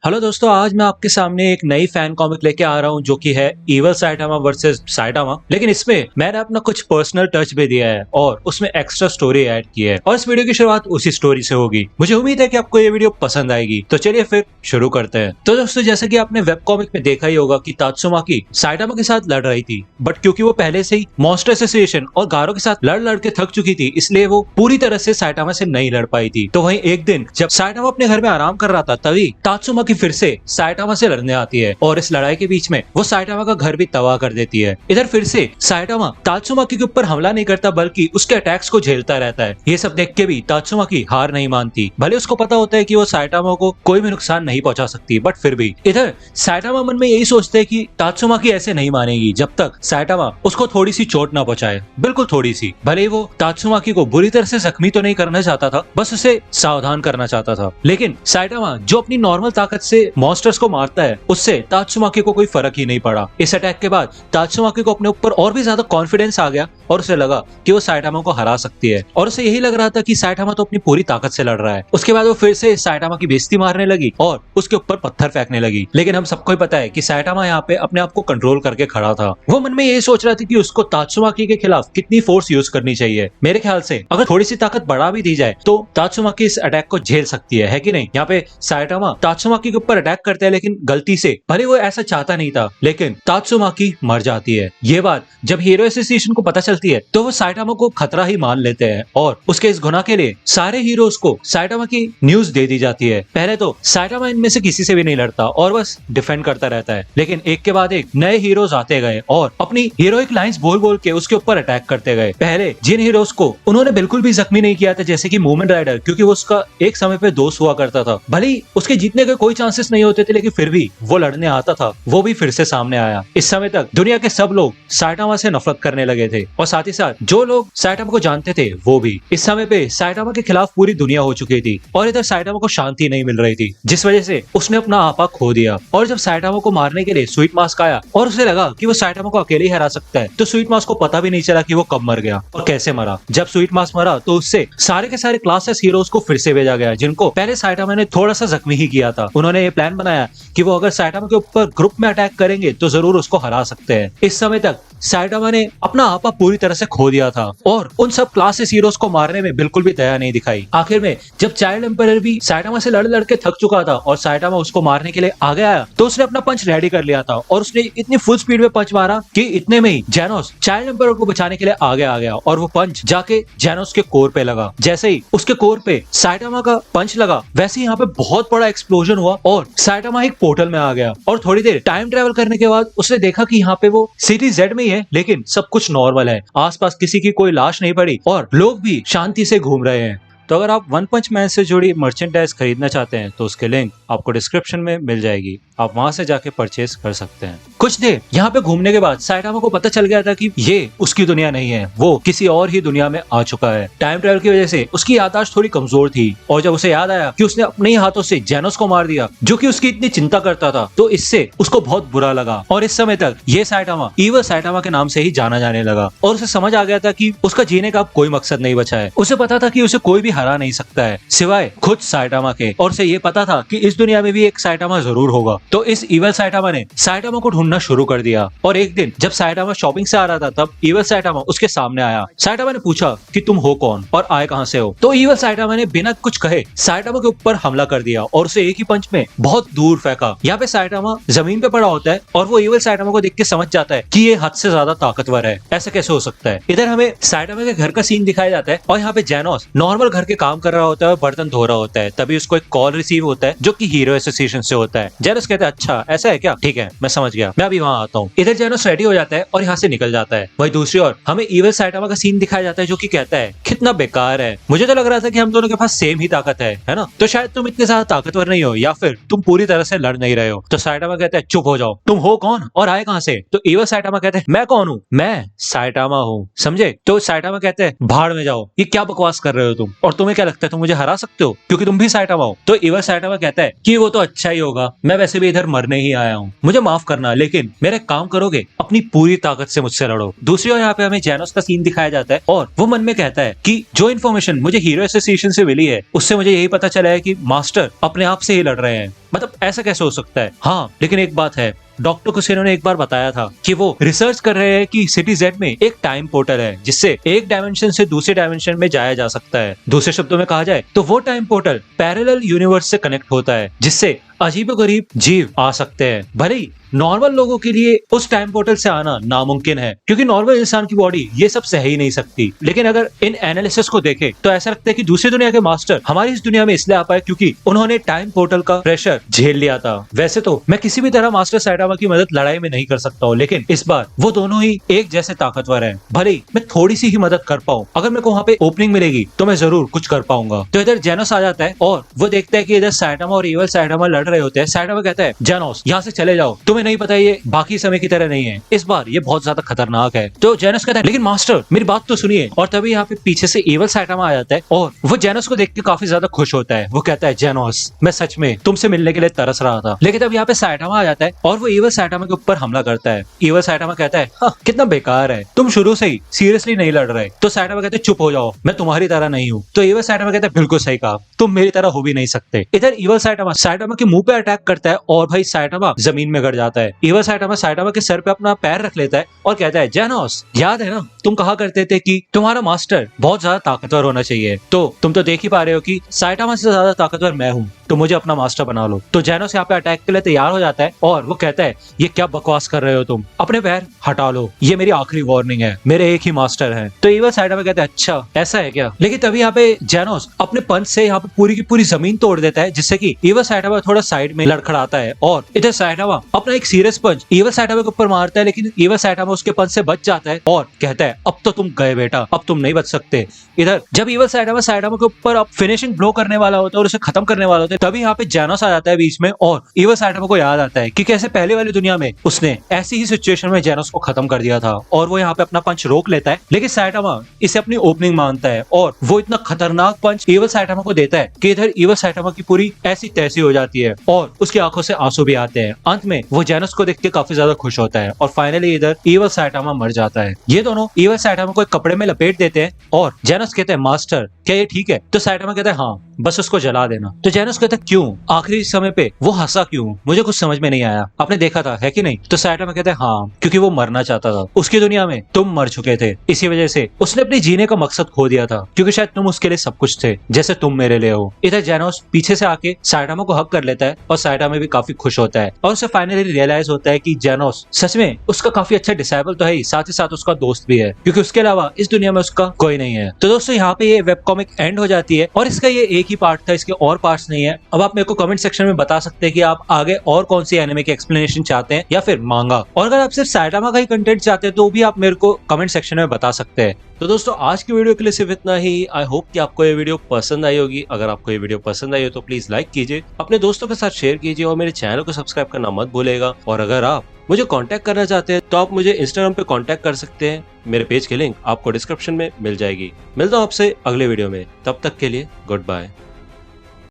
Hello दोस्तों, आज मैं आपके सामने एक नई फैन कॉमिक लेके आ रहा हूँ जो कि है इवल साइटामा वर्सेस साइटामा। लेकिन इसमें मैंने अपना कुछ पर्सनल टच भी दिया है और उसमें एक्स्ट्रा स्टोरी ऐड की है और इस वीडियो की शुरुआत उसी स्टोरी से होगी। मुझे उम्मीद है कि आपको ये वीडियो पसंद आएगी, तो चलिए फिर शुरू करते हैं। तो दोस्तों, जैसा कि आपने वेब कॉमिक में देखा ही होगा कि तात्सुमाकी साइटामा के साथ लड़ रही थी, बट क्योंकि वो पहले से ही मॉन्स्टर एसोसिएशन और गारो के साथ लड़ लड़ के थक चुकी थी, इसलिए वो पूरी तरह से साइटामा से नहीं लड़ पाई थी। तो वहीं एक दिन जब साइटामा अपने घर में आराम कर रहा था, तभी तात्सुमाकी फिर से साइटामा से लड़ने आती है और इस लड़ाई के बीच में वो साइटामा का घर भी तबाह कर देती है। इधर फिर से साइटामा तात्सुमाकी के ऊपर हमला नहीं करता, बल्कि उसके अटैक्स को झेलता रहता है। ये सब देख के भी तात्सुमाकी हार नहीं मानती। भले उसको पता होता है कि वो साइटामा को कोई भी नुकसान नहीं पहुंचा सकती, बट फिर भी इधर साइटामा मन में यही सोचते है कि तात्सुमाकी ऐसे नहीं मानेगी जब तक साइटामा उसको थोड़ी सी चोट ना पहुंचाए, बिल्कुल थोड़ी सी। भले ही वो तात्सुमाकी को बुरी तरह से जख्मी तो नहीं करना चाहता था, बस उसे सावधान करना चाहता था। लेकिन साइटामा जो अपनी नॉर्मल ताकत से मॉन्स्टर्स को मारता है, उससे तात्सुमाकी को कोई फर्क ही नहीं पड़ा। इस अटैक के बाद तात्सुमाकी को अपने ऊपर और भी ज्यादा कॉन्फिडेंस आ गया और उसे लगा कि वो साइटामा को हरा सकती है, और उसे यही लग रहा था कि साइटामा तो अपनी पूरी ताकत से लड़ रहा है। उसके बाद वो फिर से साइटामा की बेइज्जती मारने लगी और उसके ऊपर पत्थर फेंकने लगी। लेकिन हम सबको ही पता है कि साइटामा यहाँ पे अपने आप को कंट्रोल करके खड़ा था। वो मन में यही सोच रहा था कि उसको तात्सुमाकी के खिलाफ कितनी फोर्स यूज करनी चाहिए। मेरे ख्याल से अगर थोड़ी सी ताकत बढ़ा भी दी जाए तो तात्सुमाकी इस अटैक को झेल सकती है कि नहीं। यहाँ पे साइटामा तात्सुमाकी के ऊपर अटैक करते हैं, लेकिन गलती से, भले वो ऐसा चाहता नहीं था, लेकिन तात्सुमाकी मर जाती है। ये बात जब हीरो एसोसिएशन को पता चलती है तो वो साइटामा को खतरा ही मान लेते हैं और उसके इस गुनाह के लिए सारे हीरोज को साइटामा की न्यूज दे दी जाती है। पहले तो साइटामा इनमें से किसी से भी नहीं लड़ता और बस डिफेंड करता रहता है, लेकिन एक के बाद एक नए हीरोज आते गए और अपनी हीरोइक लाइंस बोल बोल के उसके ऊपर अटैक करते गए। पहले जिन हीरोज को उन्होंने बिल्कुल भी जख्मी नहीं किया था, जैसे कि मूवमेंट राइडर, क्योंकि वो उसका एक समय पे दोस्त हुआ करता था, भले ही उसके जीतने के कोई चांसेस नहीं होते थे, लेकिन फिर भी वो लड़ने आता था, वो भी फिर से सामने आया। इस समय तक दुनिया के सब लोग साइटामा से नफरत करने लगे थे और साथ ही साथ जो लोग साइटामा को जानते थे वो भी। इस समय पे साइटामा के खिलाफ पूरी दुनिया हो चुकी थी और इधर साइटामा को शांति नहीं मिल रही थी, जिस वजह से उसने अपना आपा खो दिया। और जब साइटामा को मारने के लिए स्वीट मास्क आया और उसे लगा कि वो साइटामा को अकेले ही हरा सकता है, तो स्वीट मास्क को पता भी नहीं चला कि वो कब मर गया और कैसे मरा। जब स्वीट मास्क मरा तो उससे सारे के सारे क्लासेस हीरोज को फिर से भेजा गया, जिनको पहले साइटामा ने थोड़ा सा जख्मी ही किया था। उन्होंने ये प्लान बनाया कि वो अगर साइटामा के ऊपर ग्रुप में अटैक करेंगे तो जरूर उसको हरा सकते हैं। इस समय तक साइटामा ने अपना आपा पूरी तरह से खो दिया था और उन सब क्लासेस हीरोज को मारने में बिल्कुल भी दया नहीं दिखाई। आखिर में जब चाइल्ड एम्पायर भी साइटामा से लड़ लड़ के थक चुका था और साइटामा उसको मारने के लिए आगे आया, तो उसने अपना पंच रेडी कर लिया था और उसने इतनी फुल स्पीड में पंच मारा कि इतने में ही जेनोस चाइल्ड एम्पायर को बचाने के लिए आगे आ गया और वो पंच जाके जेनोस के कोर पे लगा। जैसे ही उसके कोर पे साइटामा का पंच लगा, वैसे ही यहाँ पे बहुत बड़ा एक्सप्लोजन हुआ और साइटामा एक पोर्टल में आ गया और थोड़ी देर टाइम ट्रेवल करने के बाद उसने देखा कि यहाँ पे वो सिटी जेड में है, लेकिन सब कुछ नॉर्मल है। आसपास किसी की कोई लाश नहीं पड़ी और लोग भी शांति से घूम रहे हैं। तो अगर आप वन पंच मैन से जुड़ी मर्चेंडाइज खरीदना चाहते हैं तो उसके लिंक आपको डिस्क्रिप्शन में मिल जाएगी, आप वहां से जाके परचेज कर सकते हैं। कुछ देर यहाँ पे घूमने के बाद साइटामा को पता चल गया था कि ये उसकी दुनिया नहीं है, वो किसी और ही दुनिया में आ चुका है। टाइम ट्रेवल की वजह से उसकी याददाश्त थोड़ी कमजोर थी और जब उसे याद आया कि उसने अपने ही हाथों से जेनोस को मार दिया, जो कि उसकी इतनी चिंता करता था, तो इससे उसको बहुत बुरा लगा और इस समय तक ये साइटामा इवल साइटामा के नाम से ही जाना जाने लगा और उसे समझ आ गया था कि उसका जीने का अब कोई मकसद नहीं बचा है। उसे पता था कि उसे कोई भी हरा नहीं सकता है सिवाय खुद साइटामा के, और उसे ये पता था कि इस दुनिया में भी एक साइटामा जरूर होगा। तो इस इवल साइटामा ने साइटामा को ढूंढना शुरू कर दिया और एक दिन जब साइटामा शॉपिंग से आ रहा था, तब इवल साइटामा उसके सामने आया। साइटामा ने पूछा कि तुम हो कौन और आए कहां से हो। तो इवल साइटामा ने बिना कुछ कहे साइटामा के ऊपर हमला कर दिया और उसे एक ही पंच में बहुत दूर फेंका। यहाँ पे साइटामा जमीन पे पड़ा होता है और वो इवल साइटामा को देख के समझ जाता है कि ये हद से ज्यादा ताकतवर है, ऐसा कैसे हो सकता है। इधर हमें साइटामा के घर का सीन दिखाया जाता है और यहाँ पे जेनोस नॉर्मल घर के काम कर रहा होता है और बर्तन धो रहा होता है। तभी उसको एक कॉल रिसीव होता है जो कि हीरो एसोसिएशन से होता है। जेनोस कहता है अच्छा ऐसा है क्या, ठीक है मैं समझ गया, मैं अभी वहां आता हूँ। इधर जेनोस रेडी हो जाता है और यहाँ से निकल जाता है। वही दूसरी ओर हमें इवल साइटामा का सीन दिखाया जाता है जो कि कहता है कितना बेकार है, मुझे तो लग रहा था कि हम दोनों के पास सेम ही ताकत है ना, तो शायद तुम इतने ज्यादा ताकतवर नहीं हो या फिर तुम पूरी तरह से लड़ नहीं रहे हो। तो साइटामा कहता है चुप हो जाओ, तुम हो कौन और आए कहां से। तो इवल साइटामा कहते हैं मैं कौन हूँ, मैं साइटामा हूँ, समझे। तो साइटामा कहते हैं भाड़ में जाओ, ये क्या बकवास कर रहे हो तुम, और तुम्हें क्या लगता है तुम मुझे हरा सकते हो क्योंकि तुम भी साइटामा हो। तो इवल साइटामा कहता है कि वो तो अच्छा ही होगा, मैं वैसे भी इधर मरने ही आया हूँ, मुझे माफ करना, लेकिन मेरे काम करोगे, अपनी पूरी ताकत से मुझसे लड़ो। दूसरी ओर यहाँ पे हमें जेनोस का सीन दिखाया जाता है और वो मन में कहता है कि जो इन्फॉर्मेशन मुझे हीरो एसोसिएशन से मिली है उससे मुझे यही पता चला है कि मास्टर अपने आप से ही लड़ रहे हैं। मतलब ऐसा कैसे हो सकता है? हाँ, लेकिन एक बात है, डॉक्टर कुसेनो ने एक बार बताया था कि वो रिसर्च कर रहे हैं कि सिटी जेड में एक टाइम पोर्टल है जिससे एक डायमेंशन से दूसरे डायमेंशन में जाया जा सकता है। दूसरे शब्दों में कहा जाए तो वो टाइम पोर्टल पैरेलल यूनिवर्स से कनेक्ट होता है जिससे अजीबोगरीब जीव आ सकते हैं। भले ही नॉर्मल लोगों के लिए उस टाइम पोर्टल से आना नामुमकिन है क्योंकि नॉर्मल इंसान की बॉडी ये सब सह ही नहीं सकती, लेकिन अगर इन एनालिसिस को देखें तो ऐसा लगता है कि दूसरी दुनिया के मास्टर हमारी इस दुनिया में इसलिए आ पाए क्योंकि उन्होंने टाइम पोर्टल का प्रेशर झेल लिया था। वैसे तो मैं किसी भी तरह मास्टर साइटामा की मदद लड़ाई में नहीं कर सकता हूँ, लेकिन इस बार वो दोनों ही एक जैसे ताकतवर हैं। भले ही मैं थोड़ी सी ही मदद कर पाऊँ, अगर मेरे को वहाँ पे ओपनिंग मिलेगी तो मैं जरूर कुछ कर पाऊंगा। तो इधर जेनोस आ जाता है और वो देखता है कि इधर साइटामा और इवल साइटामा लड़ रहे होते हैं। साइटामा कहता है जेनोस यहाँ से चले जाओ, तुम्हें नहीं पता ये बाकी समय की तरह नहीं है, इस बार ये बहुत ज्यादा खतरनाक है। तो जेनोस कहता है लेकिन मास्टर मेरी बात तो सुनिए। और तभी यहाँ पे पीछे से इवल साइटामा आ जाता है और वो जेनोस को देख के काफी ज्यादा खुश होता है। वो कहता है जेनोस मैं सच में तुमसे मिलने के लिए तरस रहा था। लेकिन तब यहाँ पे साइटामा आ जाता है और वो इवल साइटामा के ऊपर हमला करता है। इवल साइटामा कहता है हाँ, कितना बेकार है, तुम शुरू से ही सीरियसली नहीं लड़ रहे। तो साइटामा कहते हैं चुप हो जाओ, मैं तुम्हारी तरह नहीं हूँ। तो इवल साइटामा कहता है बिल्कुल सही कहा, तुम मेरी तरह हो भी नहीं सकते। इधर इवल साइटामा के मुंह पे अटैक करता है और भाई साइटामा जमीन में गिर जाता है। इवल साइटामा के सर पे अपना पैर रख लेता है और कहता है जेनोस याद है ना तुम कहा करते थे कि तुम्हारा मास्टर बहुत ज्यादा ताकतवर होना चाहिए, तो तुम तो देख ही पा रहे हो कि साइटामा से ज्यादा ताकतवर मैं हूँ, तो मुझे अपना मास्टर बना लो। तो जेनोस यहाँ पे अटैक के लिए तैयार हो जाता है और वो कहता है ये क्या बकवास कर रहे हो तुम, अपने पैर हटा लो, ये मेरी आखिरी वार्निंग है, मेरे एक ही मास्टर है। तो इवल साइटामा कहता है अच्छा ऐसा है क्या। लेकिन तभी यहाँ पे जेनोस अपने पंच से यहाँ पे पूरी की पूरी जमीन तोड़ देता है जिससे कि इवल साइटामा थोड़ा साइड में लड़खड़ाता है और इधर साइटामा अपना एक सीरियस पंच इवल साइटामा के ऊपर मारता है, लेकिन इवल साइटामा उसके पंच से बच जाता है और कहता है अब तो तुम गए बेटा, अब तुम नहीं बच सकते। इधर जब इवल साइटामा के ऊपर अब फिनिशिंग ब्लो करने वाला होता है और उसे खत्म करने वाला होता है, तभी यहाँ पे जेनोस आ जाता है बीच में और इवल साइटामा को याद आता है कि कैसे पहले वाली दुनिया में उसने ऐसी ही सिचुएशन में जेनोस को खत्म कर दिया था और वो यहाँ पे अपना पंच रोक लेता है। लेकिन साइटामा इसे अपनी ओपनिंग मानता है और वो इतना खतरनाक पंच इवल साइटामा को देता है कि इधर इवल साइटामा की पूरी ऐसी तैसी हो जाती है और उसकी आंखों से आंसू भी आते हैं। अंत में वो जेनोस को देख के काफी ज्यादा खुश होता है और फाइनली इधर इवल साइटामा मर जाता है। ये दोनों इवल साइटामा को एक कपड़े में लपेट देते हैं और जेनोस कहते हैं मास्टर क्या ये ठीक है। तो साइटामा कहता है हाँ बस उसको जला देना। तो जेनोस कहता है क्यों, आखिरी समय पे वो हंसा क्यों, मुझे कुछ समझ में नहीं आया, आपने देखा था है कि नहीं। तो साइटामा कहता है हाँ क्योंकि वो मरना चाहता था, उसकी दुनिया में तुम मर चुके थे, इसी वजह से उसने अपने जीने का मकसद खो दिया था क्योंकि शायद तुम उसके लिए सब कुछ थे जैसे तुम मेरे लिए हो। इधर जेनोस पीछे से आके साइटामा को हक कर लेता है और साइटामा भी काफी खुश होता है और उसे फाइनली रियलाइज होता है कि जेनोस सच में उसका काफी अच्छा डिसाइबल तो है ही, साथ ही साथ उसका दोस्त भी है क्योंकि उसके अलावा इस दुनिया में उसका कोई नहीं है। तो दोस्तों यहाँ पे ये वेब कॉमिक एंड हो जाती है और इसका ये एक ही पार्ट था, इसके और पार्ट्स नहीं है। अब आप मेरे को कमेंट सेक्शन में बता सकते हैं कि आप आगे और कौन सी एनिमे की एक्सप्लेनेशन चाहते हैं या फिर मांगा, और अगर आप सिर्फ साइटामा का ही कंटेंट चाहते हैं तो भी आप मेरे को कमेंट सेक्शन में बता सकते हैं। तो दोस्तों आज की वीडियो के लिए सिर्फ इतना ही। आई होप कि आपको ये वीडियो पसंद आई होगी। अगर आपको ये वीडियो पसंद आई हो तो प्लीज लाइक कीजिए, अपने दोस्तों के साथ शेयर कीजिए और मेरे चैनल को सब्सक्राइब करना मत भूलेगा। और अगर आप मुझे कांटेक्ट करना चाहते हैं तो आप मुझे इंस्टाग्राम पे कांटेक्ट कर सकते हैं, मेरे पेज की लिंक आपको डिस्क्रिप्शन में मिल जाएगी। मिलता हूँ आपसे अगले वीडियो में, तब तक के लिए गुड बाय।